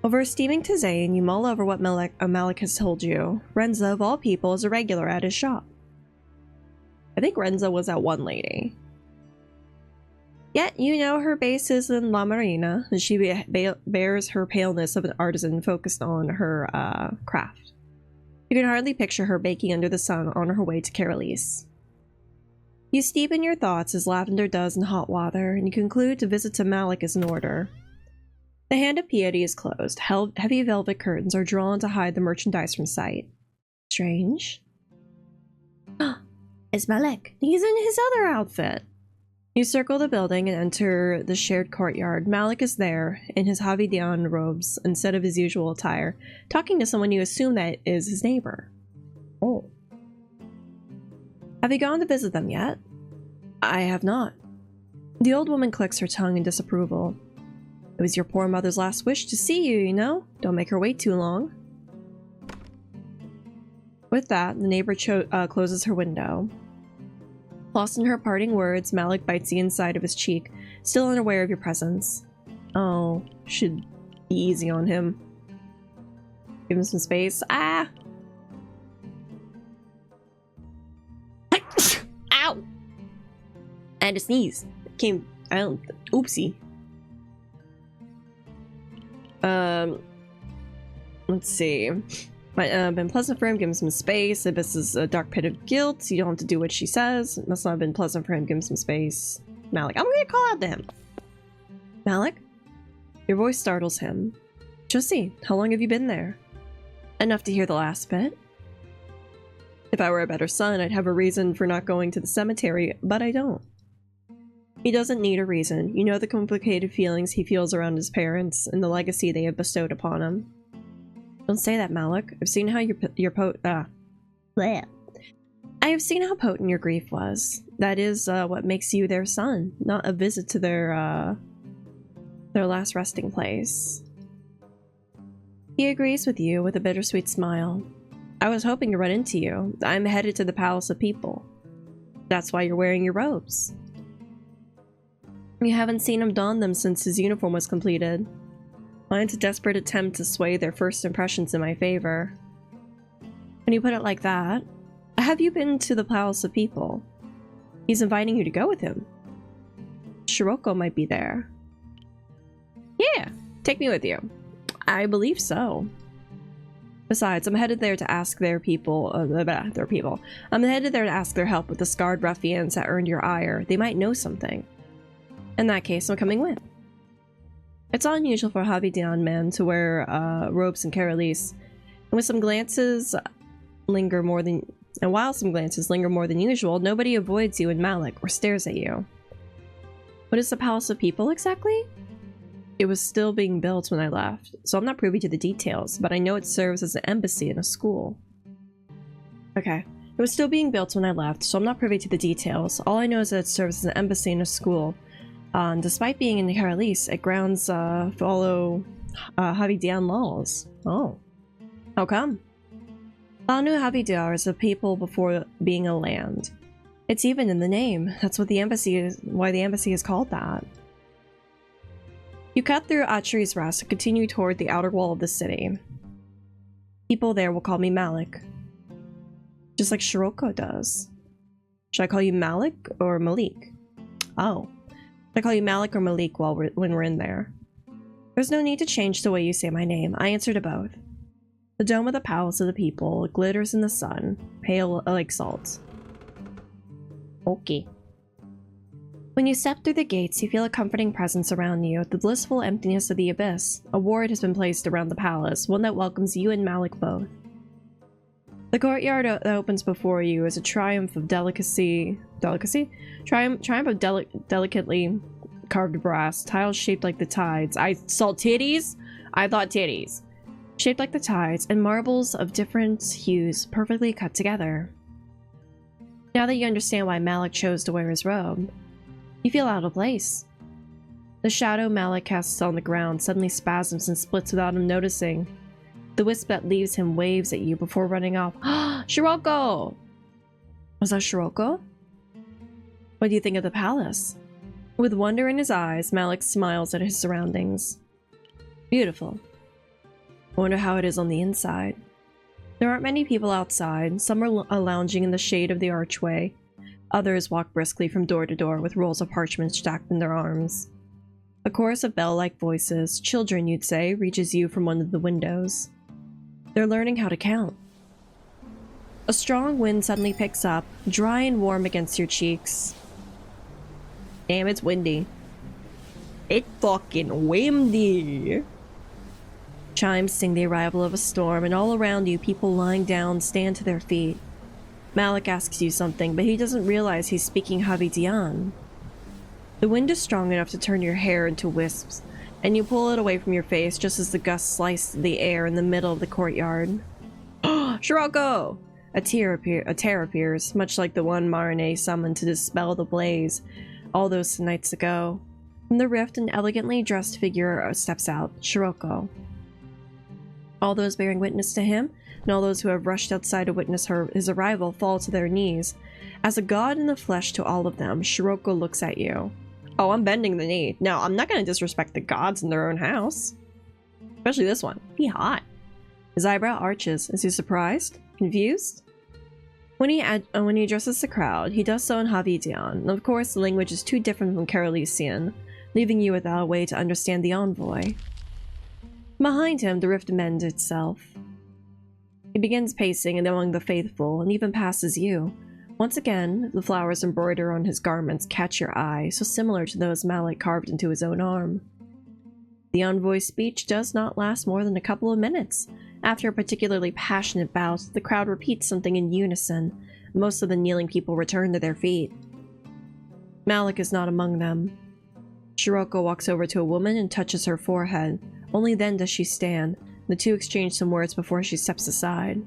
Over a steaming tisane, you mull over what Malik has told you. Renza, of all people, is a regular at his shop. I think Renza was that one lady. Yet, you know her base is in La Marina, and she bears her paleness of an artisan focused on her craft. You can hardly picture her baking under the sun on her way to Carolise. You steep in your thoughts as lavender does in hot water, and you conclude to visit to Malik is in order. The hand of piety is closed. Heavy velvet curtains are drawn to hide the merchandise from sight. Strange. It's Malik. He's in his other outfit. You circle the building and enter the shared courtyard. Malik is there, in his Havidian robes, instead of his usual attire, talking to someone you assume that is his neighbor. Oh. Have you gone to visit them yet? I have not. The old woman clicks her tongue in disapproval. It was your poor mother's last wish to see you, you know? Don't make her wait too long. With that, the neighbor closes her window. Lost in her parting words, Malik bites the inside of his cheek, still unaware of your presence. Oh, should be easy on him. Give him some space. Ah! Ow! I had to sneeze. Oopsie. Let's see. Might have been pleasant for him, give him some space. If this is a dark pit of guilt, you don't have to do what she says. It must not have been pleasant for him, give him some space. Malik, I'm gonna call out to him. Malik? Your voice startles him. Josie, how long have you been there? Enough to hear the last bit. If I were a better son, I'd have a reason for not going to the cemetery, but I don't. He doesn't need a reason. You know the complicated feelings he feels around his parents and the legacy they have bestowed upon him. Don't say that, Malik. I've seen how I have seen how potent your grief was. That is what makes you their son, not a visit to their last resting place. He agrees with you with a bittersweet smile. I was hoping to run into you. I'm headed to the Palace of People. That's why you're wearing your robes. You haven't seen him don them since his uniform was completed. Mine's a desperate attempt to sway their first impressions in my favor. When you put it like that, have you been to the Palace of People? He's inviting you to go with him. Shiroko might be there. Yeah, take me with you. I believe so. Besides, I'm headed there to ask I'm headed there to ask their help with the scarred ruffians that earned your ire. They might know something. In that case, I'm coming with. It's unusual for Havidian men to wear robes in Carolise, and while some glances linger more than usual, nobody avoids you in Malik or stares at you. What is the Palace of People exactly? It was still being built when I left, so I'm not privy to the details, but I know it serves as an embassy and a school. Okay. It was still being built when I left, so I'm not privy to the details. All I know is that it serves as an embassy and a school. Despite being in the Carolise, it grounds follow Havidian laws. Oh. How come? Banu Havidar is a people before being a land. It's even in the name. That's what the embassy is, why the embassy is called that. You cut through Atri's Rest and continue toward the outer wall of the city. People there will call me Malik. Just like Shiroko does. Should I call you Malik or Malik? Oh. I call you Malik or Malik when we're in there. There's no need to change the way you say my name. I answer to both. The dome of the Palace of the People glitters in the sun, pale like salt. Okay. When you step through the gates, you feel a comforting presence around you, the blissful emptiness of the abyss. A ward has been placed around the palace, one that welcomes you and Malik both. The courtyard that opens before you is a triumph of delicately carved brass, tiles shaped like the tides. I saw titties? I thought titties. Shaped like the tides, and marbles of different hues perfectly cut together. Now that you understand why Malik chose to wear his robe, you feel out of place. The shadow Malik casts on the ground suddenly spasms and splits without him noticing. The wisp that leaves him waves at you before running off. Shiroko! Was that Shiroko? What do you think of the palace? With wonder in his eyes, Malik smiles at his surroundings. Beautiful. I wonder how it is on the inside. There aren't many people outside. Some are lounging in the shade of the archway. Others walk briskly from door to door with rolls of parchment stacked in their arms. A chorus of bell-like voices, children you'd say, reaches you from one of the windows. They're learning how to count. A strong wind suddenly picks up, dry and warm against your cheeks. Damn, it's windy. It's fucking windy! Chimes sing the arrival of a storm, and all around you, people lying down stand to their feet. Malik asks you something, but he doesn't realize he's speaking Havidian. The wind is strong enough to turn your hair into wisps, and you pull it away from your face just as the gusts slice the air in the middle of the courtyard. Shiroko! A tear appears, much like the one Marine summoned to dispel the blaze all those nights ago. From the rift, an elegantly dressed figure steps out, Shiroko. All those bearing witness to him, and all those who have rushed outside to witness his arrival, fall to their knees. As a god in the flesh to all of them, Shiroko looks at you. Oh, I'm bending the knee. No, I'm not going to disrespect the gods in their own house. Especially this one. Be hot. His eyebrow arches. Is he surprised? Confused? When he addresses the crowd, he does so in Havidian, and of course the language is too different from Carolisian, leaving you without a way to understand the envoy. Behind him, the rift mends itself. He begins pacing among the faithful, and even passes you. Once again, the flowers embroidered on his garments catch your eye, so similar to those Malik carved into his own arm. The envoy's speech does not last more than a couple of minutes. After a particularly passionate bout, the crowd repeats something in unison. Most of the kneeling people return to their feet. Malik is not among them. Shiroko walks over to a woman and touches her forehead. Only then does she stand. The two exchange some words before she steps aside.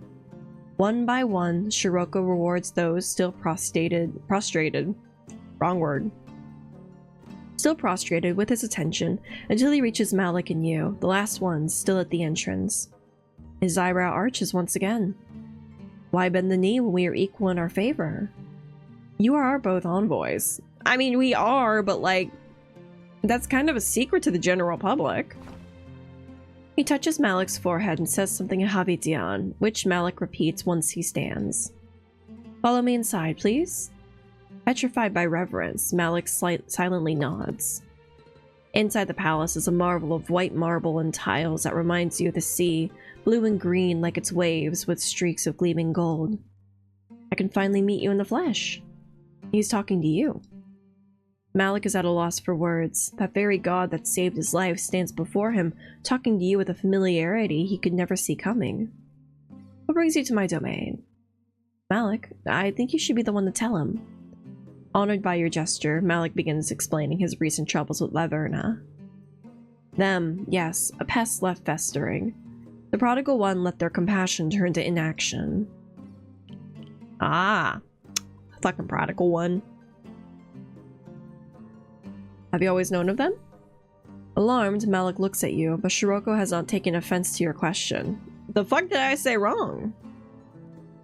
One by one, Shiroko rewards those still prostrated, wrong word. Still prostrated with his attention until he reaches Malik and you, the last one still at the entrance. His eyebrow arches once again. Why bend the knee when we are equal in our favor? You are both envoys. I mean, we are, but like, that's kind of a secret to the general public. He touches Malik's forehead and says something in Havidian, which Malik repeats once he stands. Follow me inside, please. Petrified by reverence, Malik silently nods. Inside the palace is a marvel of white marble and tiles that reminds you of the sea, blue and green like its waves with streaks of gleaming gold. I can finally meet you in the flesh. He's talking to you. Malik is at a loss for words. That very god that saved his life stands before him, talking to you with a familiarity he could never see coming. What brings you to my domain? Malik, I think you should be the one to tell him. Honored by your gesture, Malik begins explaining his recent troubles with Laverna. Them, yes, a pest left festering. The prodigal one let their compassion turn to inaction. Ah, fucking prodigal one. Have you always known of them? Alarmed, Malik looks at you, but Shiroko has not taken offense to your question. The fuck did I say wrong?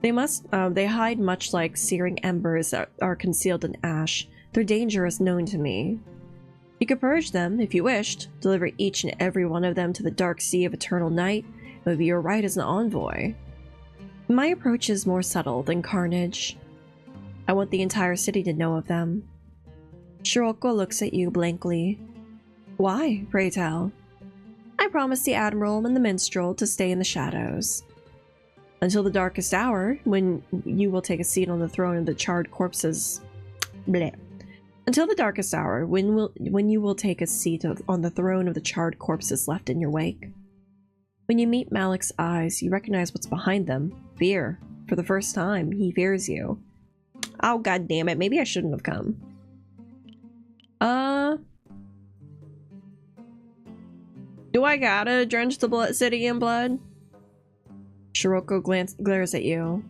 They hide much like searing embers that are concealed in ash. Their danger is known to me. You could purge them, if you wished, deliver each and every one of them to the dark sea of eternal night. It would be your right as an envoy. My approach is more subtle than carnage. I want the entire city to know of them. Shiroko looks at you blankly. Why, pray tell? I promised the Admiral and the Minstrel to stay in the shadows. Until the darkest hour, when you will take a seat on the throne of the charred corpses. Bleh. Until the darkest hour, when you will take a seat on the throne of the charred corpses left in your wake. When you meet Malik's eyes, you recognize what's behind them. Fear. For the first time, he fears you. Oh, god damn it. Maybe I shouldn't have come. Do I gotta drench the city in blood? Shiroko glares at you.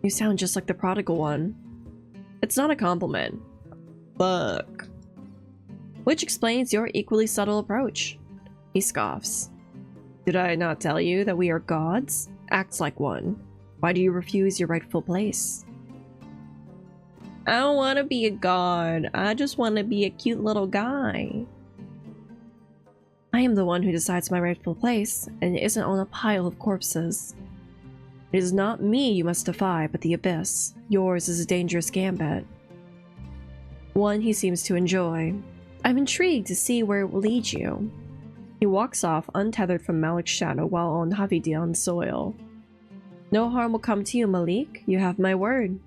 You sound just like the prodigal one. It's not a compliment. Fuck. Which explains your equally subtle approach. He scoffs. Did I not tell you that we are gods? Acts like one. Why do you refuse your rightful place? I don't want to be a god. I just want to be a cute little guy. I am the one who decides my rightful place, and it isn't on a pile of corpses. It is not me you must defy, but the abyss. Yours is a dangerous gambit. One he seems to enjoy. I'm intrigued to see where it will lead you. He walks off, untethered from Malik's shadow while on Havidian's soil. No harm will come to you, Malik. You have my word.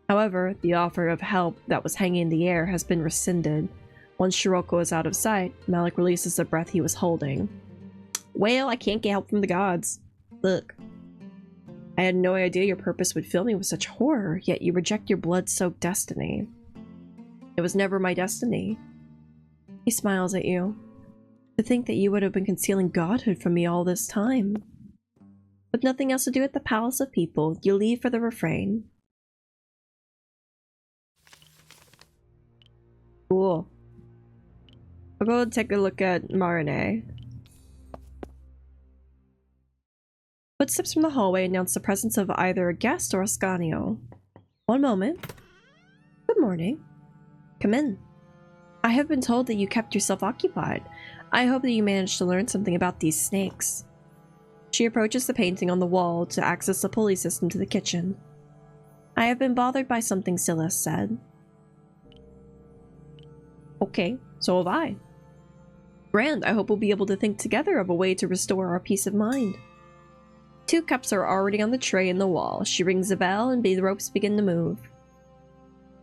However, the offer of help that was hanging in the air has been rescinded. Once Shiroko is out of sight, Malik releases the breath he was holding. Well, I can't get help from the gods. Look. I had no idea your purpose would fill me with such horror, yet you reject your blood-soaked destiny. It was never my destiny. He smiles at you. To think that you would have been concealing godhood from me all this time. With nothing else to do at the Palace of People, you leave for the refrain. Cool. I'll go take a look at Marine. Footsteps from the hallway announce the presence of either a guest or a Scanio. One moment. Good morning. Come in. I have been told that you kept yourself occupied. I hope that you managed to learn something about these snakes. She approaches the painting on the wall to access the pulley system to the kitchen. I have been bothered by something Silas said. Okay, so have I. Grand, I hope we'll be able to think together of a way to restore our peace of mind. 2 cups are already on the tray in the wall. She rings a bell and the ropes begin to move.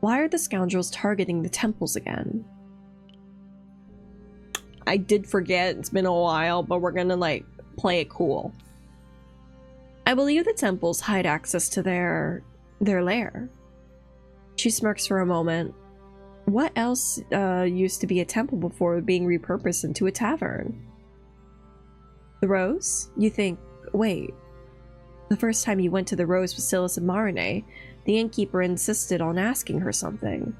Why are the scoundrels targeting the temples again? I did forget, it's been a while, but we're gonna like play it cool. I believe the temples hide access to their lair. She smirks for a moment. What else used to be a temple before being repurposed into a tavern? The Rose? You think, wait. The first time you went to the Rose with Silas and Marine, the innkeeper insisted on asking her something.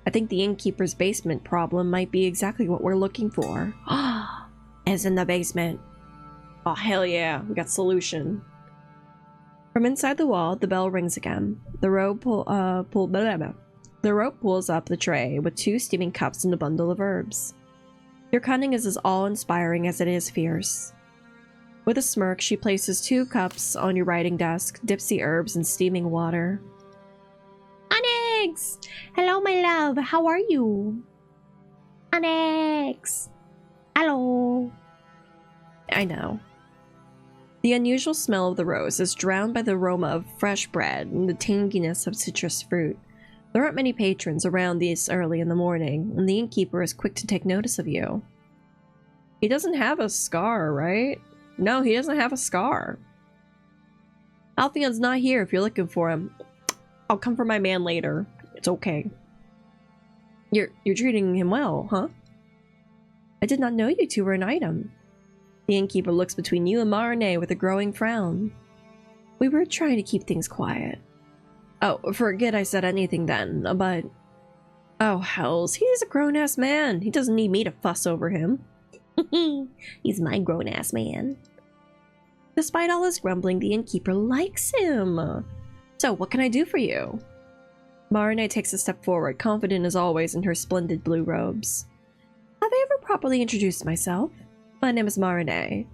I think the innkeeper's basement problem might be exactly what we're looking for. As in the basement. Oh, hell yeah, we got solution. From inside the wall, the bell rings again. The rope pulls up the tray with 2 steaming cups and a bundle of herbs. Your cunning is as awe-inspiring as it is fierce. With a smirk, she places 2 cups on your writing desk, dips the herbs in steaming water. Onyx! Hello, my love. How are you? Onyx! Hello. I know. The unusual smell of the rose is drowned by the aroma of fresh bread and the tanginess of citrus fruit. There aren't many patrons around this early in the morning, and the innkeeper is quick to take notice of you. He doesn't have a scar, right? No, he doesn't have a scar. Alphion's not here if you're looking for him. I'll come for my man later. It's okay. You're treating him well, huh? I did not know you two were an item. The innkeeper looks between you and Marine with a growing frown. We were trying to keep things quiet. Oh, forget I said anything then, but... Oh, hells, he's a grown-ass man. He doesn't need me to fuss over him. He's my grown-ass man. Despite all his grumbling, the innkeeper likes him. So, what can I do for you? Marine takes a step forward, confident as always in her splendid blue robes. Have I ever properly introduced myself? My name is Marine,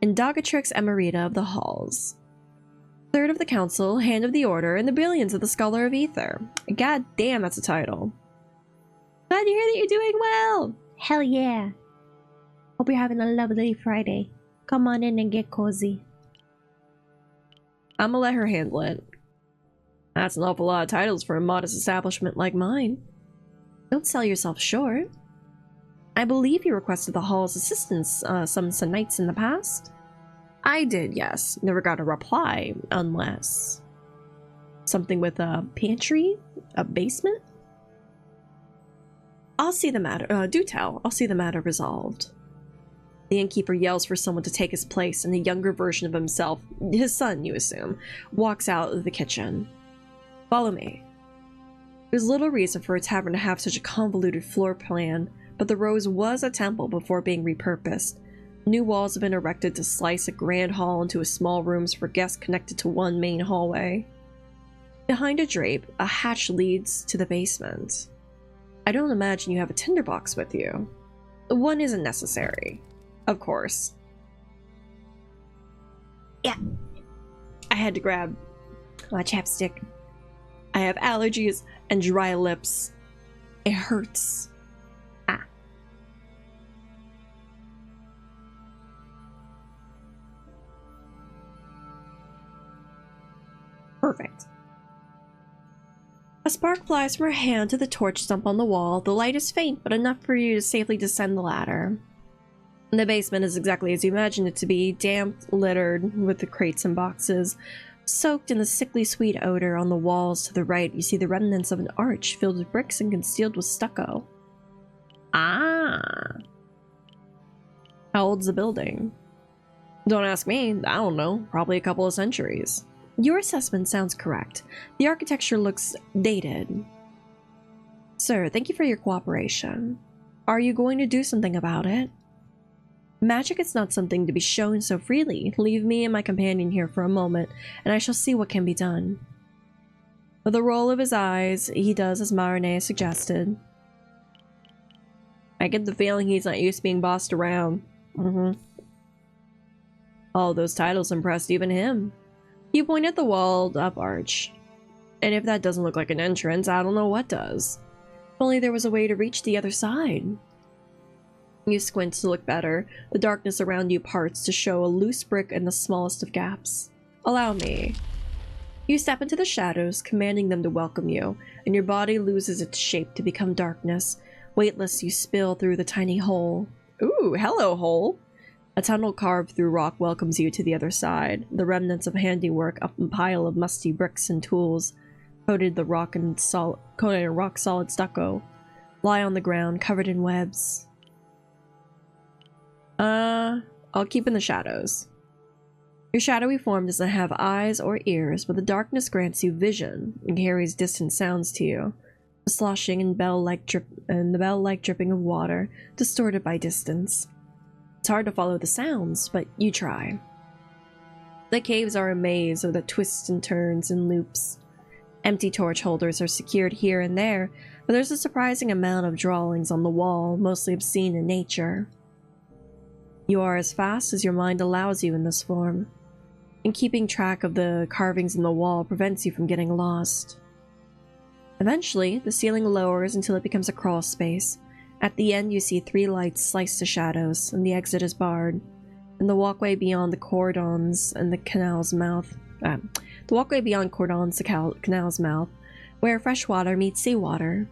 Indogatrix Emerita of the Halls. Third of the Council, Hand of the Order, and the Brilliance of the Scholar of Ether. God damn, that's a title. Glad to hear that you're doing well! Hell yeah! Hope you're having a lovely Friday. Come on in and get cozy. I'ma let her handle it. That's an awful lot of titles for a modest establishment like mine. Don't sell yourself short. I believe you requested the Hall's assistance some nights in the past. I did, yes. Never got a reply, unless... Something with a pantry? A basement? I'll see the matter, do tell. I'll see the matter resolved. The innkeeper yells for someone to take his place, and a younger version of himself, his son, you assume, walks out of the kitchen. Follow me. There's little reason for a tavern to have such a convoluted floor plan, but the Rose was a temple before being repurposed. New walls have been erected to slice a grand hall into small rooms for guests connected to one main hallway. Behind a drape, a hatch leads to the basement. I don't imagine you have a tinderbox with you. one isn't necessary. Of course. Yeah. I had to grab my chapstick. I have allergies and dry lips. It hurts. Ah. Perfect. A spark flies from her hand to the torch stump on the wall. The light is faint, but enough for you to safely descend the ladder. The basement is exactly as you imagined it to be, damp, littered with the crates and boxes. Soaked in the sickly sweet odor. On the walls to the right, you see the remnants of an arch filled with bricks and concealed with stucco. Ah. How old's the building? Don't ask me, I don't know, probably a couple of centuries. Your assessment sounds correct. The architecture looks dated. Sir, thank you for your cooperation. Are you going to do something about it? Magic is not something to be shown so freely. Leave me and my companion here for a moment, and I shall see what can be done. With a roll of his eyes, he does as Marine suggested. I get the feeling he's not used to being bossed around. All those titles impressed even him. You point at the walled-up arch. And if that doesn't look like an entrance, I don't know what does. If only there was a way to reach the other side. You squint to look better. The darkness around you parts to show a loose brick in the smallest of gaps. Allow me. You step into the shadows, commanding them to welcome you, and your body loses its shape to become darkness. Weightless, you spill through the tiny hole. Ooh, hello, hole! A tunnel carved through rock welcomes you to the other side. The remnants of handiwork up a pile of musty bricks and tools, coated in rock-solid stucco, lie on the ground, covered in webs. I'll keep in the shadows. Your shadowy form doesn't have eyes or ears, but the darkness grants you vision and carries distant sounds to you. The sloshing and bell-like dripping of water, distorted by distance. It's hard to follow the sounds, but you try. The caves are a maze that twists and turns and loops. Empty torch holders are secured here and there, but there's a surprising amount of drawings on the wall, mostly obscene in nature. You are as fast as your mind allows you in this form, and keeping track of the carvings in the wall prevents you from getting lost. Eventually, the ceiling lowers until it becomes a crawl space. At the end, you see 3 lights slice the shadows, and the exit is barred. And the walkway beyond the cordons and the canal's mouth. The walkway beyond cordons, the canal's mouth, where fresh water meets seawater.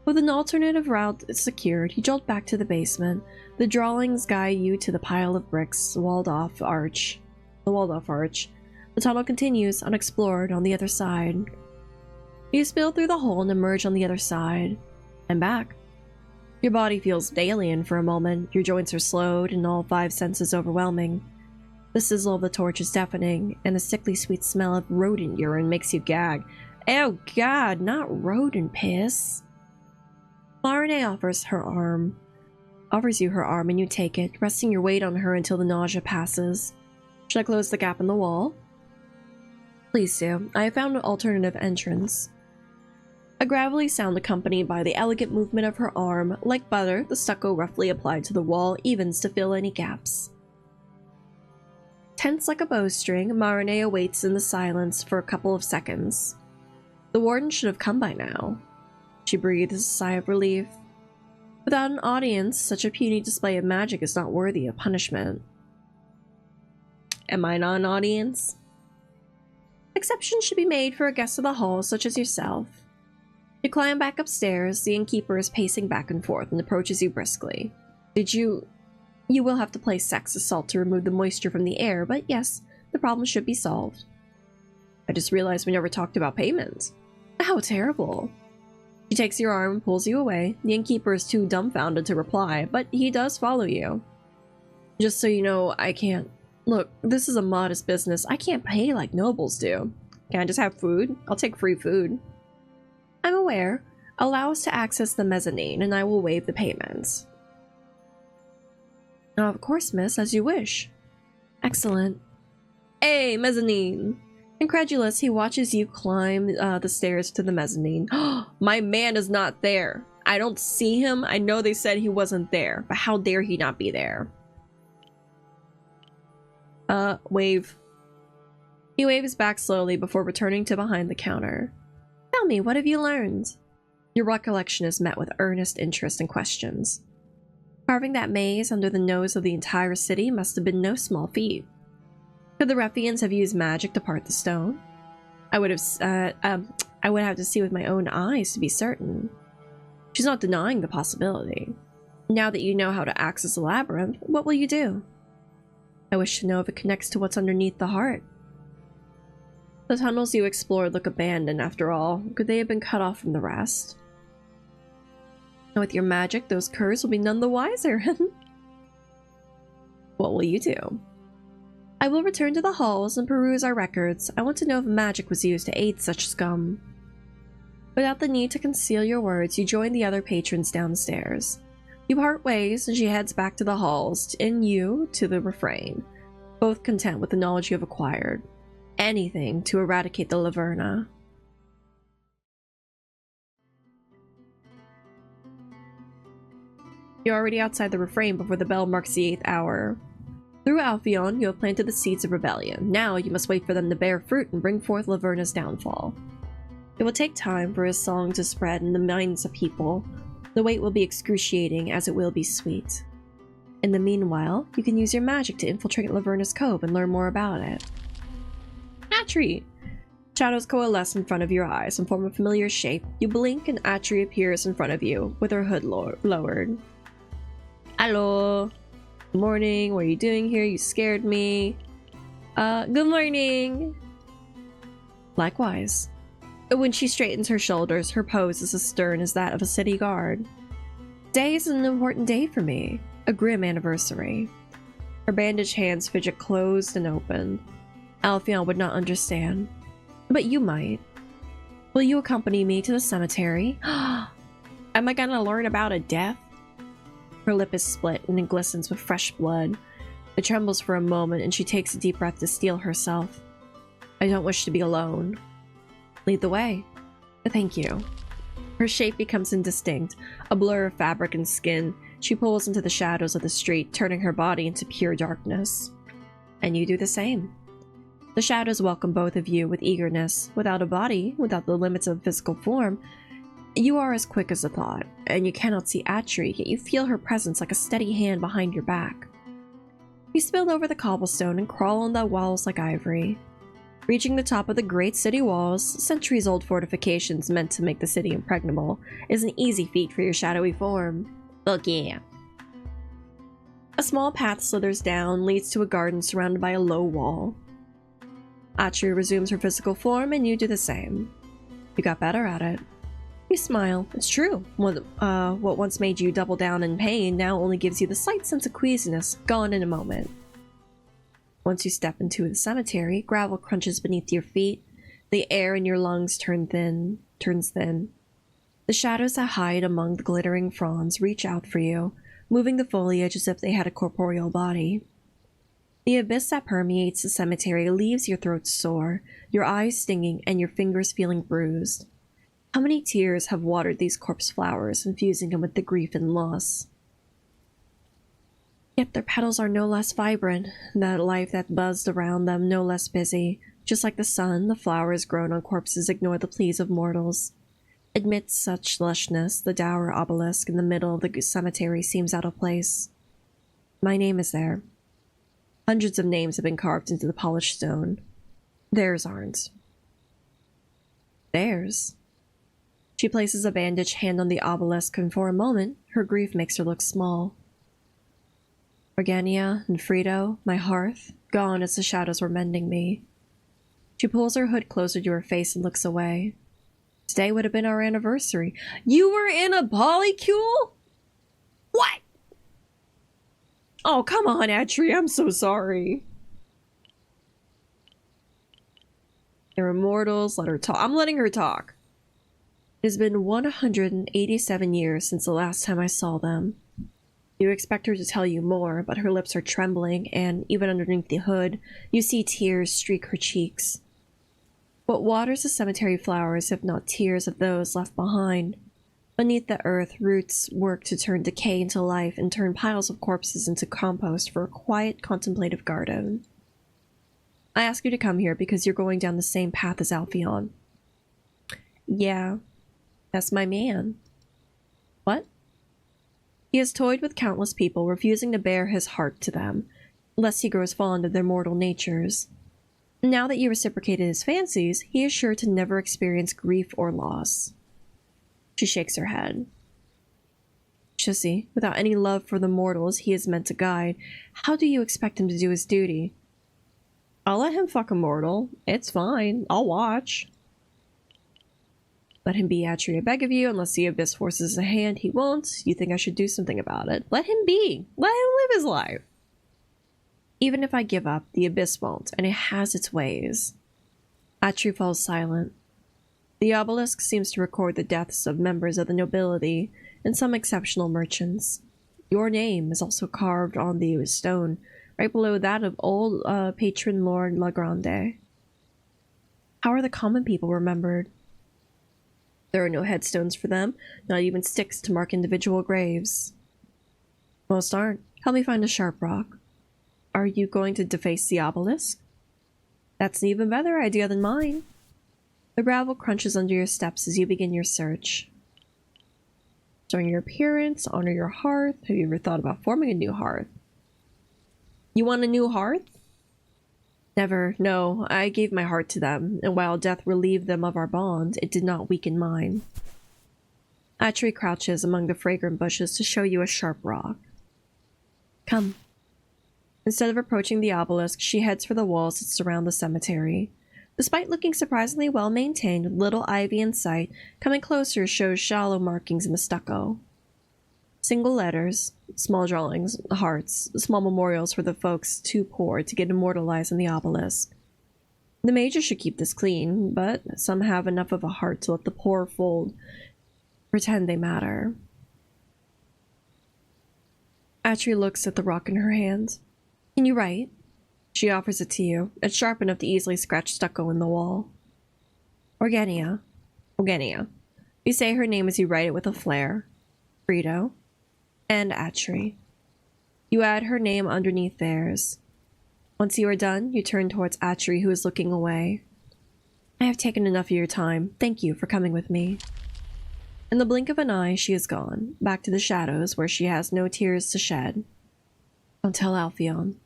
With an alternative route secured, you jolt back to the basement. The drawings guide you to the pile of bricks, the walled-off arch. The tunnel continues, unexplored, on the other side. You spill through the hole and emerge on the other side. And back. Your body feels alien for a moment. Your joints are slowed and all 5 senses overwhelming. The sizzle of the torch is deafening, and the sickly sweet smell of rodent urine makes you gag. Oh god, not rodent piss. Marine offers you her arm and you take it, resting your weight on her until the nausea passes. Should I close the gap in the wall? Please do. I have found an alternative entrance. A gravelly sound accompanied by the elegant movement of her arm. Like butter, the stucco roughly applied to the wall evens to fill any gaps. Tense like a bowstring, Marine awaits in the silence for a couple of seconds. The warden should have come by now. She breathes a sigh of relief. Without an audience, such a puny display of magic is not worthy of punishment. Am I not an audience? Exceptions should be made for a guest of the hall such as yourself. You climb back upstairs. The innkeeper is pacing back and forth and approaches you briskly. You will have to place Sax's salt to remove the moisture from the air, but yes, the problem should be solved. I just realized we never talked about payment. How terrible. She takes your arm and pulls you away. The innkeeper is too dumbfounded to reply, but he does follow you. Just so you know, I can't... Look, this is a modest business. I can't pay like nobles do. Can I just have food? I'll take free food. I'm aware. Allow us to access the mezzanine, and I will waive the payments. Of course, miss, as you wish. Excellent. Hey, mezzanine! Incredulous, he watches you climb the stairs to the mezzanine. My man is not there. I don't see him. I know they said he wasn't there, but how dare he not be there? Wave. He waves back slowly before returning to behind the counter. Tell me, what have you learned? Your recollection is met with earnest interest and questions. Carving that maze under the nose of the entire city must have been no small feat. Could the ruffians have used magic to part the stone? I would have to see with my own eyes to be certain. She's not denying the possibility. Now that you know how to access the labyrinth, what will you do? I wish to know if it connects to what's underneath the heart. The tunnels you explored look abandoned after all. Could they have been cut off from the rest? And with your magic, those curs will be none the wiser. What will you do? I will return to the halls and peruse our records. I want to know if magic was used to aid such scum. Without the need to conceal your words, you join the other patrons downstairs. You part ways, and she heads back to the halls, and you to the refrain, both content with the knowledge you have acquired. Anything to eradicate the Laverna. You're already outside the refrain before the bell marks the 8th hour. Through Alphion, you have planted the seeds of rebellion. Now you must wait for them to bear fruit and bring forth Laverna's downfall. It will take time for his song to spread in the minds of people. The wait will be excruciating as it will be sweet. In the meanwhile, you can use your magic to infiltrate Laverna's cove and learn more about it. Atri! Shadows coalesce in front of your eyes and form a familiar shape. You blink and Atri appears in front of you, with her hood lowered. Hello! Good morning, what are you doing here? You scared me. Good morning! Likewise. When she straightens her shoulders, her pose is as stern as that of a city guard. Today is an important day for me. A grim anniversary. Her bandaged hands fidget closed and open. Alphion would not understand. But you might. Will you accompany me to the cemetery? Am I gonna learn about a death? Her lip is split and it glistens with fresh blood. It trembles for a moment and she takes a deep breath to steel herself. I don't wish to be alone. Lead the way. Thank you. Her shape becomes indistinct, a blur of fabric and skin. She pulls into the shadows of the street, turning her body into pure darkness. And you do the same. The shadows welcome both of you with eagerness. Without a body, without the limits of physical form, you are as quick as a thought, and you cannot see Atri, yet you feel her presence like a steady hand behind your back. You spill over the cobblestone and crawl on the walls like ivory. Reaching the top of the great city walls, centuries-old fortifications meant to make the city impregnable, is an easy feat for your shadowy form. Look, yeah. A small path slithers down, leads to a garden surrounded by a low wall. Atri resumes her physical form, and you do the same. You got better at it. You smile. It's true. What once made you double down in pain now only gives you the slight sense of queasiness, gone in a moment. Once you step into the cemetery, gravel crunches beneath your feet. The air in your lungs turns thin. The shadows that hide among the glittering fronds reach out for you, moving the foliage as if they had a corporeal body. The abyss that permeates the cemetery leaves your throat sore, your eyes stinging, and your fingers feeling bruised. How many tears have watered these corpse flowers, infusing them with the grief and loss? Yet their petals are no less vibrant, that life that buzzed around them no less busy. Just like the sun, the flowers grown on corpses ignore the pleas of mortals. Amidst such lushness, the dour obelisk in the middle of the cemetery seems out of place. My name is there. Hundreds of names have been carved into the polished stone. Theirs aren't. Theirs? She places a bandaged hand on the obelisk, and for a moment, her grief makes her look small. Organia and Frito, my hearth, gone as the shadows were mending me. She pulls her hood closer to her face and looks away. Today would have been our anniversary. You were in a polycule? What? Oh, come on, Atri, I'm so sorry. They're immortals, let her talk. I'm letting her talk. It has been 187 years since the last time I saw them. You expect her to tell you more, but her lips are trembling, and even underneath the hood, you see tears streak her cheeks. What waters the cemetery flowers if not tears of those left behind? Beneath the earth, roots work to turn decay into life and turn piles of corpses into compost for a quiet, contemplative garden. I ask you to come here because you're going down the same path as Alpheon. Yeah, that's my man. What? He has toyed with countless people, refusing to bare his heart to them, lest he grows fond of their mortal natures. Now that you reciprocated his fancies, he is sure to never experience grief or loss. She shakes her head. Sissy, without any love for the mortals he is meant to guide, how do you expect him to do his duty? I'll let him fuck a mortal. It's fine. I'll watch. Let him be, Atri, I beg of you. Unless the Abyss forces a hand, he won't. You think I should do something about it? Let him be. Let him live his life. Even if I give up, the Abyss won't, and it has its ways. Atri falls silent. The obelisk seems to record the deaths of members of the nobility and some exceptional merchants. Your name is also carved on the stone, right below that of old patron Lord La Grande. How are the common people remembered? There are no headstones for them, not even sticks to mark individual graves. Most aren't. Help me find a sharp rock. Are you going to deface the obelisk? That's an even better idea than mine. The gravel crunches under your steps as you begin your search. During your appearance, honor your hearth. Have you ever thought about forming a new hearth? You want a new hearth? Never, no. I gave my heart to them, and while death relieved them of our bond, it did not weaken mine. Atri crouches among the fragrant bushes to show you a sharp rock. Come. Instead of approaching the obelisk, she heads for the walls that surround the cemetery. Despite looking surprisingly well maintained, with little ivy in sight, coming closer shows shallow markings in the stucco. Single letters, small drawings, hearts, small memorials for the folks too poor to get immortalized in the obelisk. The mages should keep this clean, but some have enough of a heart to let the poor fold pretend they matter. Atri looks at the rock in her hand. Can you write? She offers it to you. It's sharp enough to easily scratch stucco in the wall. Organia. You say her name as you write it with a flair. Frito. And Atri. You add her name underneath theirs. Once you are done, you turn towards Atri, who is looking away. I have taken enough of your time. Thank you for coming with me. In the blink of an eye, she is gone, back to the shadows where she has no tears to shed. Don't tell Alpheon.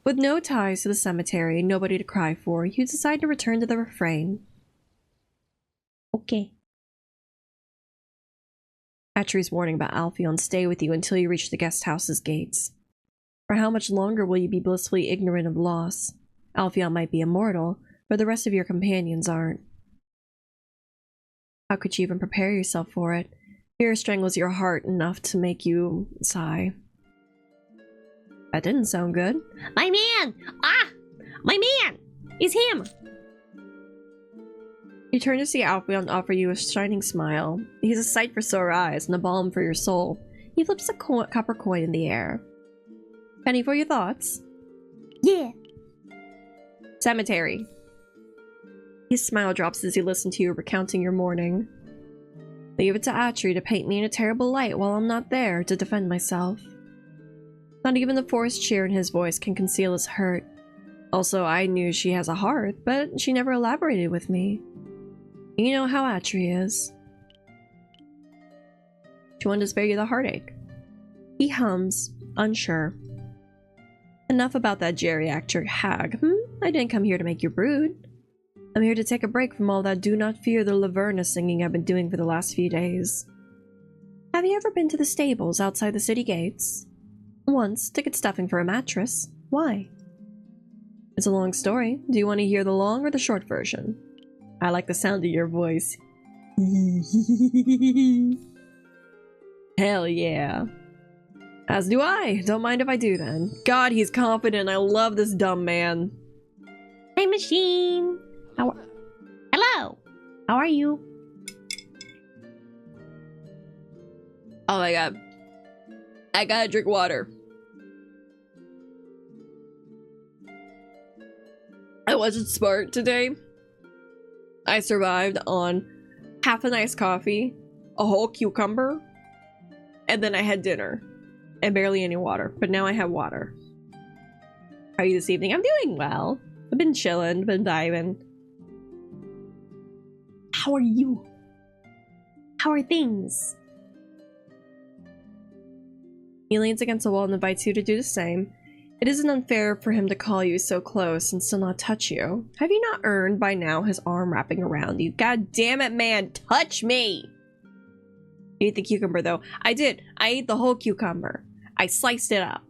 With no ties to the cemetery and nobody to cry for, you decide to return to the refrain. Okay. Atri's warning about Alpheon stay with you until you reach the guest house's gates. For how much longer will you be blissfully ignorant of loss? Alpheon might be immortal, but the rest of your companions aren't. How could you even prepare yourself for it? Fear strangles your heart enough to make you sigh. That didn't sound good. My man! Ah! My man! It's him! You turn to see Alpheon offer you a shining smile. He's a sight for sore eyes and a balm for your soul. He flips a copper coin in the air. Penny for your thoughts? Yeah. Cemetery. His smile drops as he listens to you recounting your morning. Leave it to Atri to paint me in a terrible light while I'm not there to defend myself. Not even the forced cheer in his voice can conceal his hurt. Also, I knew she has a hearth, but she never elaborated with me. You know how Atri is. She wanted to spare you the heartache. He hums, unsure. Enough about that geriatric hag, I didn't come here to make you brood. I'm here to take a break from all that do not fear the Laverna singing I've been doing for the last few days. Have you ever been to the stables outside the city gates? Once, to get stuffing for a mattress. Why? It's a long story. Do you want to hear the long or the short version? I like the sound of your voice. Hell yeah. As do I. Don't mind if I do then. God, he's confident. I love this dumb man. Hey, machine! Hello! How are you? Oh my god. I gotta drink water. I wasn't smart today. I survived on half an iced coffee, a whole cucumber, and then I had dinner and barely any water. But now I have water. How are you this evening? I'm doing well. I've been chilling, been diving. How are you? How are things? He leans against the wall and invites you to do the same. It isn't unfair for him to call you so close and still not touch you. Have you not earned by now his arm wrapping around you? God damn it, man! Touch me! You ate the cucumber, though. I did. I ate the whole cucumber. I sliced it up.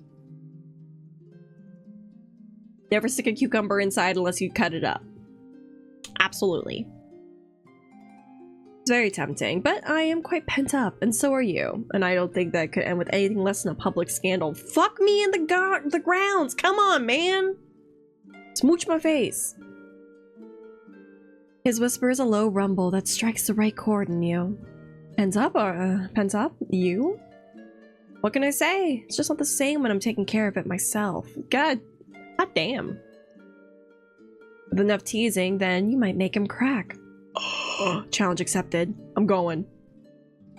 Never stick a cucumber inside unless you cut it up. Absolutely. It's very tempting, but I am quite pent up, and so are you. And I don't think that could end with anything less than a public scandal. Fuck me in the grounds! Come on, man! Smooch my face. His whisper is a low rumble that strikes the right chord in you. Pent up? Pent up? You? What can I say? It's just not the same when I'm taking care of it myself. God damn. With enough teasing, then you might make him crack. Challenge accepted. I'm going.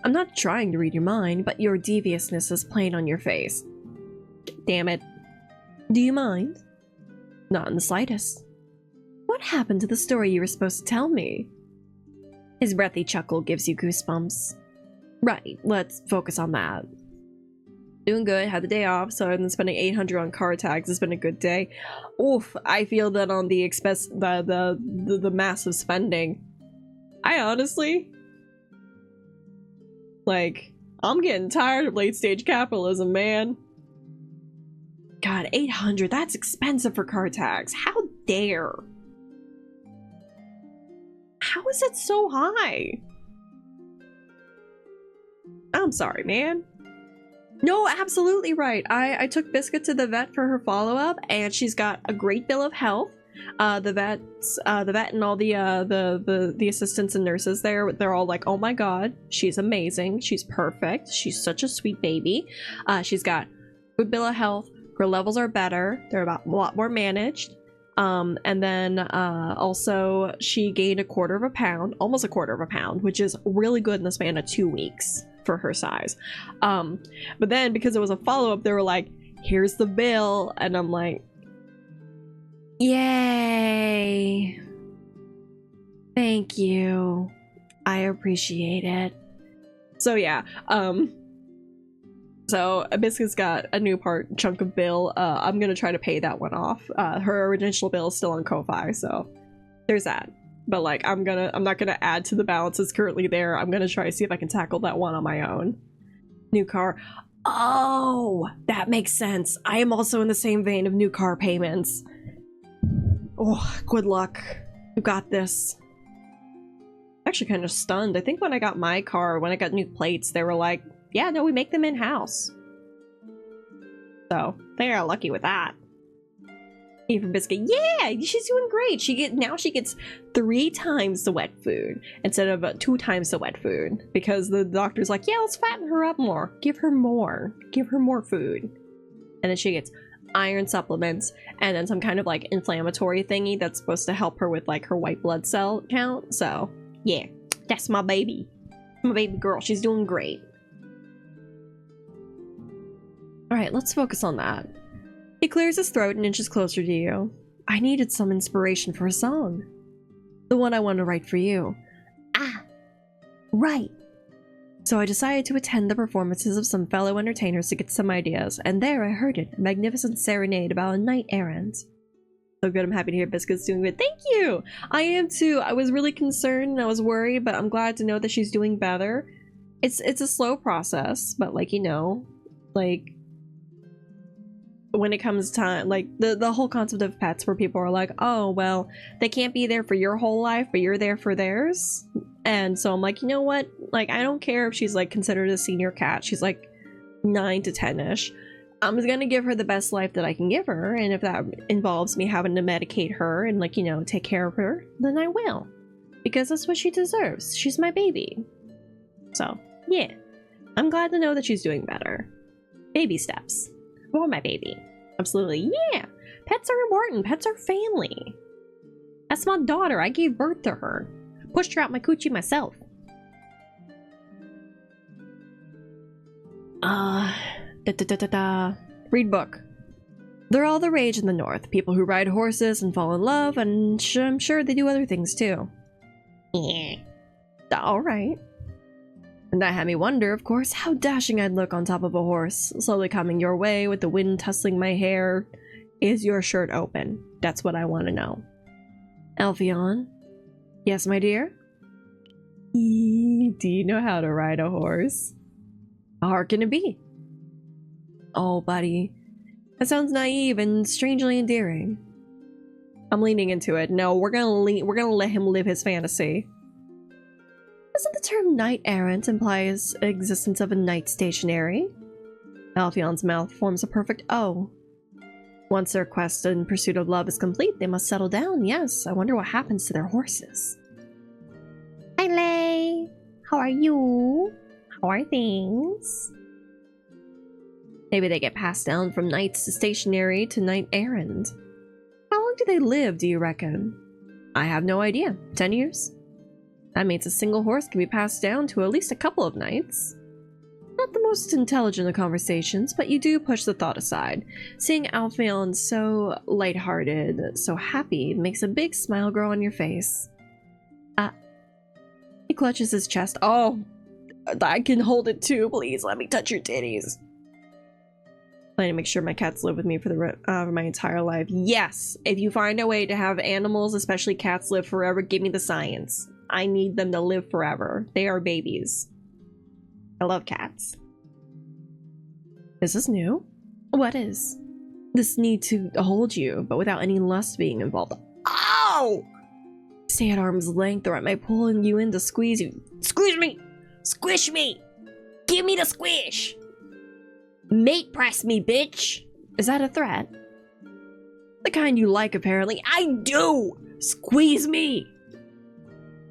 I'm not trying to read your mind, but your deviousness is plain on your face. Damn it. Do you mind? Not in the slightest. What happened to the story you were supposed to tell me? His breathy chuckle gives you goosebumps. Right, let's focus on that. Doing good, had the day off, so I've been spending 800 on car tags. It's been a good day. Oof, I feel that on the expense, the massive spending. I honestly, like, I'm getting tired of late stage capitalism, man. God, 800, that's expensive for car tags. How dare? How is it so high? I'm sorry, man. No, absolutely right. I took Biscuit to the vet for her follow-up, and she's got a great bill of health. The vet and all the assistants and nurses there, they're all like, oh my god, she's amazing, she's perfect, she's such a sweet baby. She's got good bill of health, her levels are better, they're about a lot more managed. And then also she gained almost a quarter of a pound, which is really good in the span of 2 weeks for her size. But then because it was a follow-up, they were like, here's the bill, and I'm like, yay, thank you, I appreciate it. So yeah, so Biscuit's got a new chunk of bill. I'm gonna try to pay that one off. Her original bill is still on Ko-Fi, so there's that. But like, I'm not gonna add to the balances currently there. I'm gonna try to see if I can tackle that one on my own. New car. Oh, that makes sense. I am also in the same vein of new car payments. Oh, good luck. You got this. Actually kind of stunned. I think when I got my car, when I got new plates, they were like, yeah, no, we make them in-house. So, they are lucky with that. Even Biscuit, yeah, she's doing great. Now she gets 3 times the wet food instead of 2 times the wet food, because the doctor's like, yeah, let's fatten her up more. Give her more food. And then she gets iron supplements and then some kind of like inflammatory thingy that's supposed to help her with like her white blood cell count. So yeah, that's my baby girl. She's doing great. All right, let's focus on that. He clears his throat and inches closer to you. I needed some inspiration for a song. The one I want to write for you. Ah, right. So I decided to attend the performances of some fellow entertainers to get some ideas, and there I heard it, a magnificent serenade about a knight errant. So good, I'm happy to hear Biscuit's doing good. Thank you! I am too. I was really concerned and I was worried, but I'm glad to know that she's doing better. It's a slow process, but like, you know, like, when it comes time, like the whole concept of pets where people are like, oh, well, they can't be there for your whole life, but you're there for theirs. And so I'm like, you know what? Like, I don't care if she's like considered a senior cat. She's like 9 to 10-ish. I'm just gonna give her the best life that I can give her. And if that involves me having to medicate her and like, you know, take care of her, then I will. Because that's what she deserves. She's my baby. So, yeah. I'm glad to know that she's doing better. Baby steps. For my baby. Absolutely. Yeah. Pets are important. Pets are family. That's my daughter. I gave birth to her. Pushed her out my coochie myself. Read book. They're all the rage in the north. People who ride horses and fall in love, and I'm sure they do other things too. Yeah. Alright. And that had me wonder, of course, how dashing I'd look on top of a horse, slowly coming your way with the wind tussling my hair. Is your shirt open? That's what I want to know. Alpheon? Yes, my dear? Do you know how to ride a horse? How hard can it be? Oh, buddy. That sounds naive and strangely endearing. I'm leaning into it. No, we're gonna let him live his fantasy. Doesn't the term knight-errant imply his existence of a knight stationary? Alpheon's mouth forms a perfect O. Once their quest in pursuit of love is complete, they must settle down, yes. I wonder what happens to their horses. Hi, Lay. How are you? How are things? Maybe they get passed down from knights to stationary to knight-errant. How long do they live, do you reckon? I have no idea. 10 years? That means a single horse can be passed down to at least a couple of knights. Not the most intelligent of conversations, but you do push the thought aside. Seeing Alpheon so lighthearted, so happy, makes a big smile grow on your face. He clutches his chest. Oh, I can hold it too. Please let me touch your titties. Planning to make sure my cats live with me for my entire life. Yes, if you find a way to have animals, especially cats, live forever, give me the science. I need them to live forever. They are babies. I love cats. Is this new? What is? This need to hold you, but without any lust being involved. Ow! Stay at arm's length or I might pull you in to squeeze you. Squeeze me! Squish me! Give me the squish! Mate press me, bitch! Is that a threat? The kind you like, apparently. I do! Squeeze me!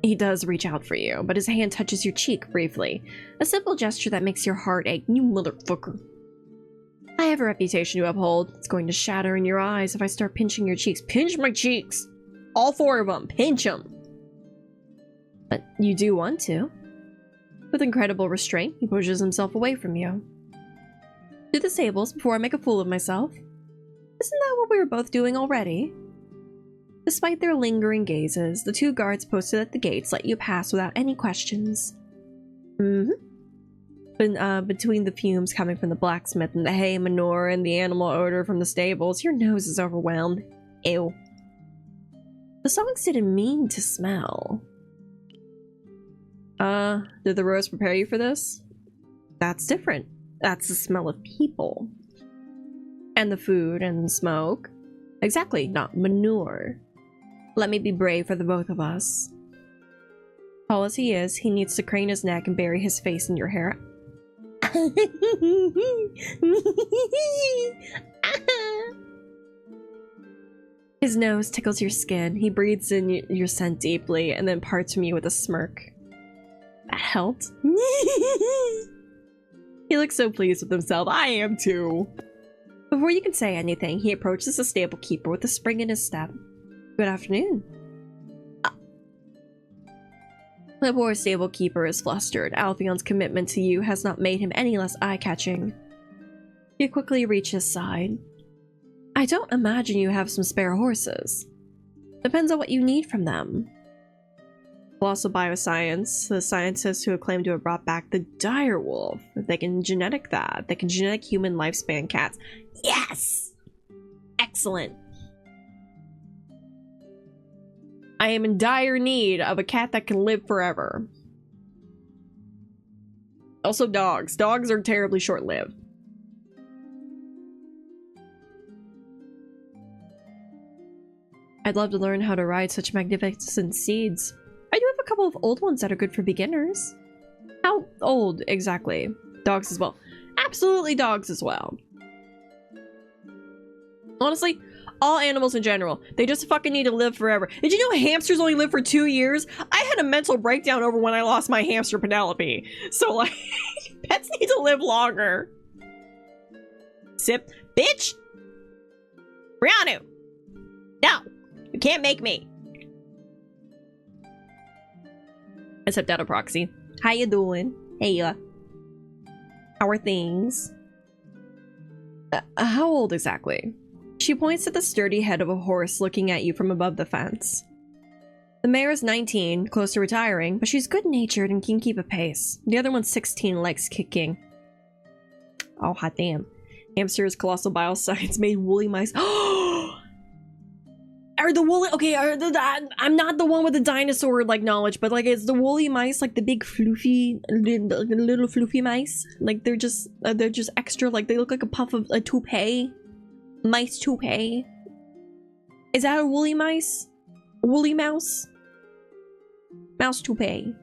He does reach out for you, but his hand touches your cheek briefly. A simple gesture that makes your heart ache. You motherfucker. I have a reputation to uphold. It's going to shatter in your eyes if I start pinching your cheeks. Pinch my cheeks! All 4 of them. Pinch them! But you do want to. With incredible restraint, he pushes himself away from you. To the stables before I make a fool of myself. Isn't that what we were both doing already? Despite their lingering gazes, the 2 guards posted at the gates let you pass without any questions. Between the fumes coming from the blacksmith and the hay, manure, and the animal odor from the stables, your nose is overwhelmed. Ew. The songs didn't mean to smell. Did the rose prepare you for this? That's different. That's the smell of people. And the food and smoke. Exactly, not manure. Let me be brave for the both of us. Tall as he is, he needs to crane his neck and bury his face in your hair. His nose tickles your skin. He breathes in your scent deeply and then parts from you with a smirk. That helped. He looks so pleased with himself. I am too. Before you can say anything, he approaches the stable keeper with a spring in his step. Good afternoon. The poor stable keeper is flustered. Alpheon's commitment to you has not made him any less eye-catching. You quickly reach his side. I don't imagine you have some spare horses. Depends on what you need from them. Colossal bioscience, the scientists who have claimed to have brought back the dire wolf. If they can genetic that, they can genetic human lifespan cats. Yes! Excellent. I am in dire need of a cat that can live forever. Also dogs. Dogs are terribly short-lived. I'd love to learn how to ride such magnificent steeds. I do have a couple of old ones that are good for beginners. How old, exactly? Dogs as well. Absolutely dogs as well. Honestly, all animals in general, they just fucking need to live forever. Did you know hamsters only live for 2 years? I had a mental breakdown over when I lost my hamster Penelope. So, like, pets need to live longer. Sip. Bitch! Brianna! No! You can't make me. I stepped out of proxy. How you doing? Hey, How are things? How old exactly? She points at the sturdy head of a horse looking at you from above the fence. The mare is 19, close to retiring, but she's good-natured and can keep a pace. The other one's 16, legs kicking. Oh, hot damn. Hamsters, colossal bile sites, made woolly mice. Are the woolly... Okay, I'm not the one with the dinosaur, like, knowledge, but, like, is the woolly mice, like, the big floofy, little floofy mice? Like, they're just extra, like, they look like a puff of a toupee. Mice toupee. Is that a woolly mice? Woolly mouse? Mouse toupee.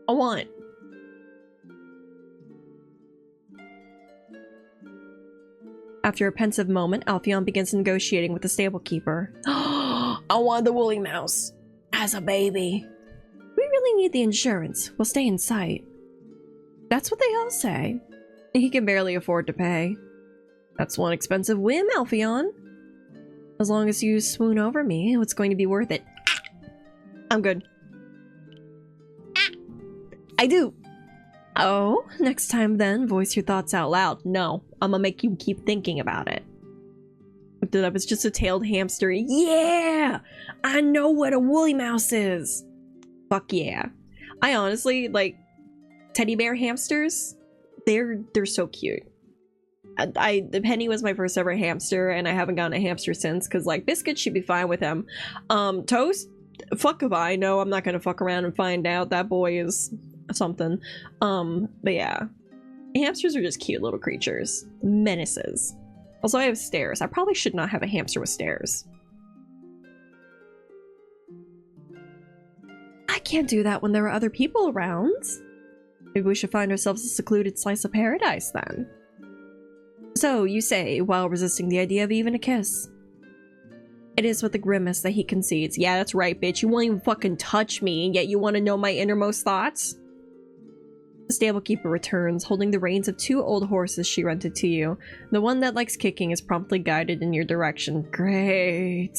I want. After a pensive moment, Alpheon begins negotiating with the stable keeper. I want the woolly mouse. As a baby. We really need the insurance. We'll stay in sight. That's what they all say. He can barely afford to pay. That's one expensive whim, Alpheon. As long as you swoon over me, it's going to be worth it. I'm good. I do. Oh, next time then, voice your thoughts out loud. No, I'm gonna make you keep thinking about it. Looked it up, it's just a tailed hamster. Yeah! I know what a woolly mouse is! Fuck yeah. I honestly, like, teddy bear hamsters, they're so cute. Penny was my first ever hamster, and I haven't gotten a hamster since, because, like, Biscuit should be fine with him. Toast? Fuck if I know. I'm not gonna fuck around and find out. That boy is something. But yeah. Hamsters are just cute little creatures. Menaces. Also, I have stairs. I probably should not have a hamster with stairs. I can't do that when there are other people around. Maybe we should find ourselves a secluded slice of paradise then. So, you say, while resisting the idea of even a kiss. It is with a grimace that he concedes. Yeah, that's right, bitch. You won't even fucking touch me, and yet you want to know my innermost thoughts? The stable keeper returns, holding the reins of 2 old horses she rented to you. The one that likes kicking is promptly guided in your direction. Great.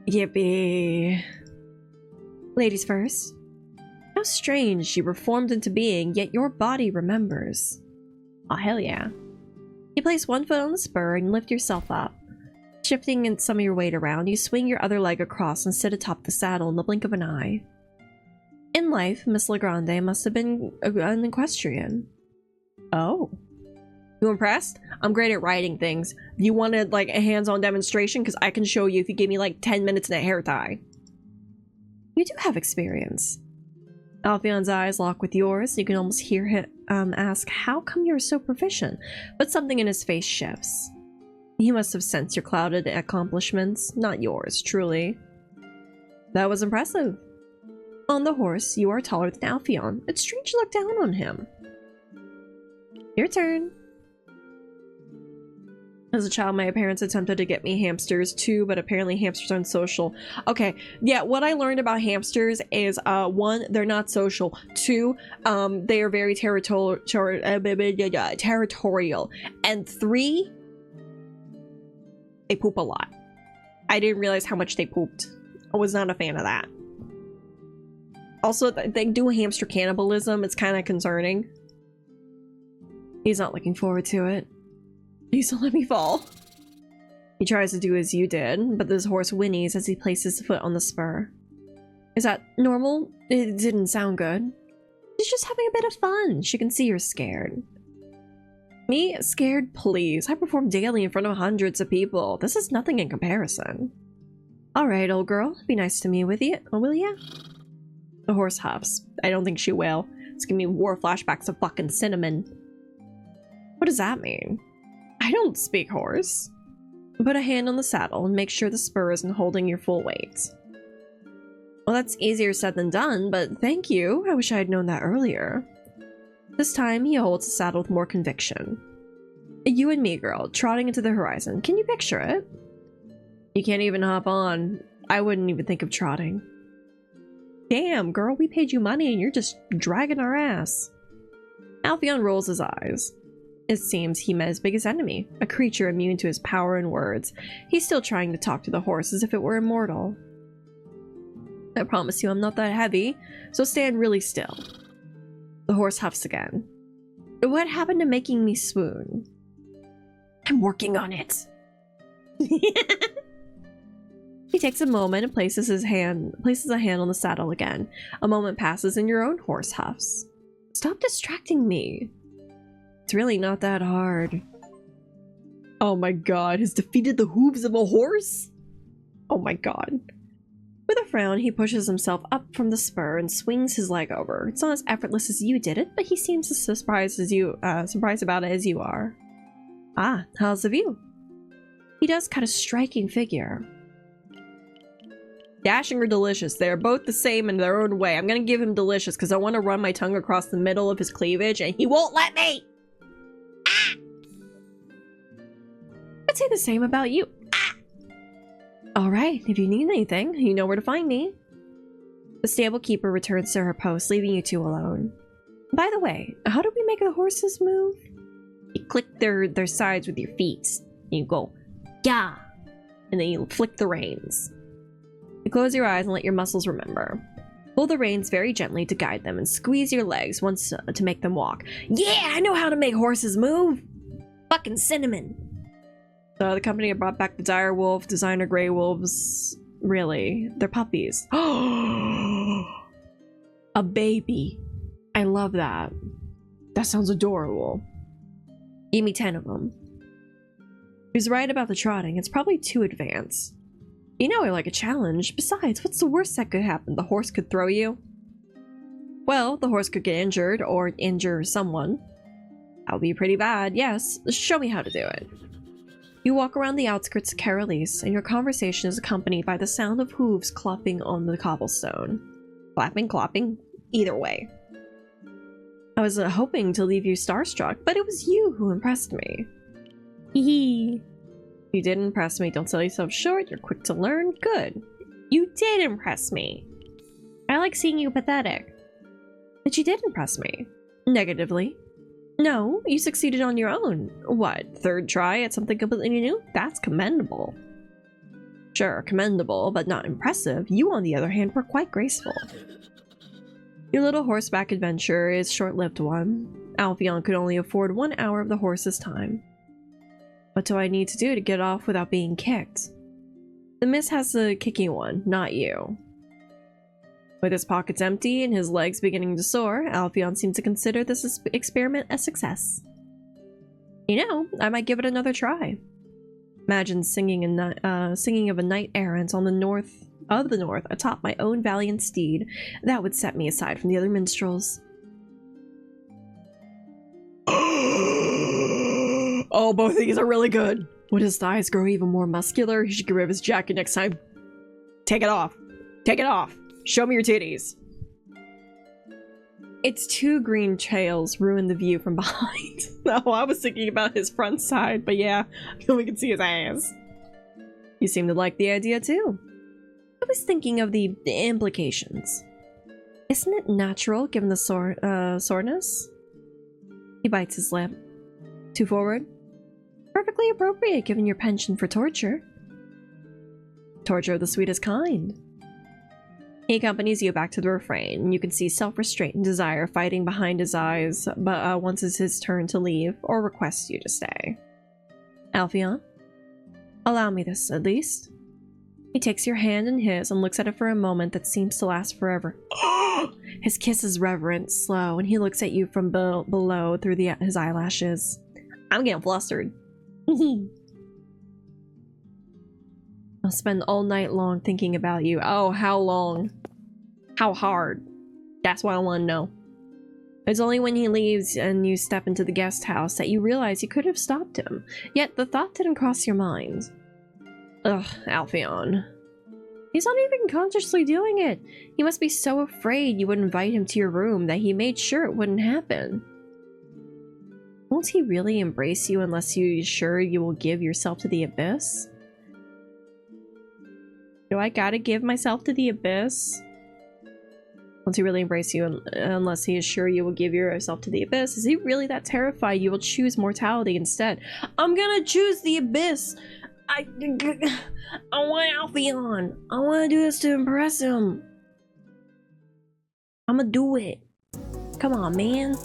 Yippee. Ladies first. How strange you were formed into being, yet your body remembers. Oh, hell yeah. You place one foot on the spur and lift yourself up. Shifting in some of your weight around, you swing your other leg across and sit atop the saddle in the blink of an eye. In life, Miss Legrande must have been an equestrian. Oh. You impressed? I'm great at writing things. You wanted, like, a hands-on demonstration? Because I can show you if you give me, like, 10 minutes and a hair tie. You do have experience. Alpheon's eyes lock with yours. You can almost hear him ask, how come you're so proficient? But something in his face shifts. He must have sensed your clouded accomplishments, not yours, truly. That was impressive. On the horse, you are taller than Alpheon. It's strange to look down on him. Your turn. As a child, my parents attempted to get me hamsters too, but apparently hamsters aren't social. Okay, yeah, what I learned about hamsters is, 1, they're not social. 2, they are very territorial. And 3, they poop a lot. I didn't realize how much they pooped. I was not a fan of that. Also, they do hamster cannibalism. It's kind of concerning. He's not looking forward to it. Please don't let me fall. He tries to do as you did, but this horse whinnies as he places his foot on the spur. Is that normal? It didn't sound good. She's just having a bit of fun. She can see you're scared. Me? Scared? Please. I perform daily in front of hundreds of people. This is nothing in comparison. Alright, old girl. Be nice to me with you, will ya? The horse huffs. I don't think she will. It's giving me war flashbacks of fucking cinnamon. What does that mean? I don't speak horse. Put a hand on the saddle and make sure the spur isn't holding your full weight. Well, that's easier said than done, but thank you. I wish I had known that earlier. This time, he holds the saddle with more conviction. You and me, girl, trotting into the horizon. Can you picture it? You can't even hop on. I wouldn't even think of trotting. Damn, girl, we paid you money and you're just dragging our ass. Alpheon rolls his eyes. It seems he met his biggest enemy, a creature immune to his power and words. He's still trying to talk to the horse as if it were immortal. I promise you I'm not that heavy, so stand really still. The horse huffs again. What happened to making me swoon? I'm working on it. He takes a moment and places a hand on the saddle again. A moment passes and your own horse huffs. Stop distracting me. It's really not that hard. Oh my god, has defeated the hooves of a horse? Oh my god. With a frown, he pushes himself up from the spur and swings his leg over. It's not as effortless as you did it, but he seems as surprised about it as you are. Ah, how's the view? He does cut a striking figure. Dashing or delicious, they are both the same in their own way. I'm gonna give him delicious because I want to run my tongue across the middle of his cleavage and he won't let me! Ah! I'd say the same about you. Ah! Alright, if you need anything, you know where to find me. The stable keeper returns to her post, leaving you two alone. By the way, how do we make the horses move? You click their sides with your feet. And you go, yeah! And then you flick the reins. You close your eyes and let your muscles remember. Pull the reins very gently to guide them and squeeze your legs once to make them walk. Yeah, I know how to make horses move! Fucking cinnamon! So the company had brought back the dire wolf, designer gray wolves. Really, they're puppies. A baby. I love that. That sounds adorable. Give me 10 of them. He was right about the trotting. It's probably too advanced. You know I like a challenge. Besides, what's the worst that could happen? The horse could throw you? Well, the horse could get injured or injure someone. That would be pretty bad, yes. Show me how to do it. You walk around the outskirts of Carolis, and your conversation is accompanied by the sound of hooves clopping on the cobblestone. Clapping, clopping, either way. I was hoping to leave you starstruck, but it was you who impressed me. Hee. You did impress me. Don't sell yourself short. You're quick to learn. Good. You did impress me. I like seeing you pathetic. But you did impress me. Negatively. No, you succeeded on your own. What, third try at something completely new? That's commendable. Sure, commendable, but not impressive. You, on the other hand, were quite graceful. Your little horseback adventure is a short-lived one. Alpheon could only afford 1 hour of the horse's time. What do I need to do to get off without being kicked? The miss has the kicking one, not you. With his pockets empty and his legs beginning to sore, Alpheon seemed to consider this experiment a success. You know, I might give it another try. Imagine singing of a knight errant on the north atop my own valiant steed. That would set me aside from the other minstrels. Oh, both of these are really good. When his thighs grow even more muscular, he should get rid of his jacket next time. Take it off. Take it off. Show me your titties. Its 2 green trails ruin the view from behind. No, I was thinking about his front side, but yeah, we can see his ass. You seem to like the idea too. I was thinking of the implications. Isn't it natural given the soreness? He bites his lip. Too forward? Perfectly appropriate given your penchant for torture. Torture of the sweetest kind. He accompanies you back to the refrain, and you can see self-restraint and desire fighting behind his eyes, but once it's his turn to leave, or requests you to stay. Alpheon? Allow me this, at least. He takes your hand in his and looks at it for a moment that seems to last forever. His kiss is reverent, slow, and he looks at you from below through his eyelashes. I'm getting flustered. I'll spend all night long thinking about you. Oh, how long? How hard? That's what I want to know. It's only when he leaves and you step into the guest house that you realize you could have stopped him. Yet the thought didn't cross your mind. Ugh, Alpheon. He's not even consciously doing it. He must be so afraid you would invite him to your room that he made sure it wouldn't happen. Won't he really embrace you unless you're sure you will give yourself to the abyss? Do I gotta give myself to the abyss? Won't he really embrace you unless he is sure you will give yourself to the abyss? Is he really that terrified you will choose mortality instead? I'm gonna choose the abyss! I want Alpheon! I want to do this to impress him! I'm gonna do it. Come on, man.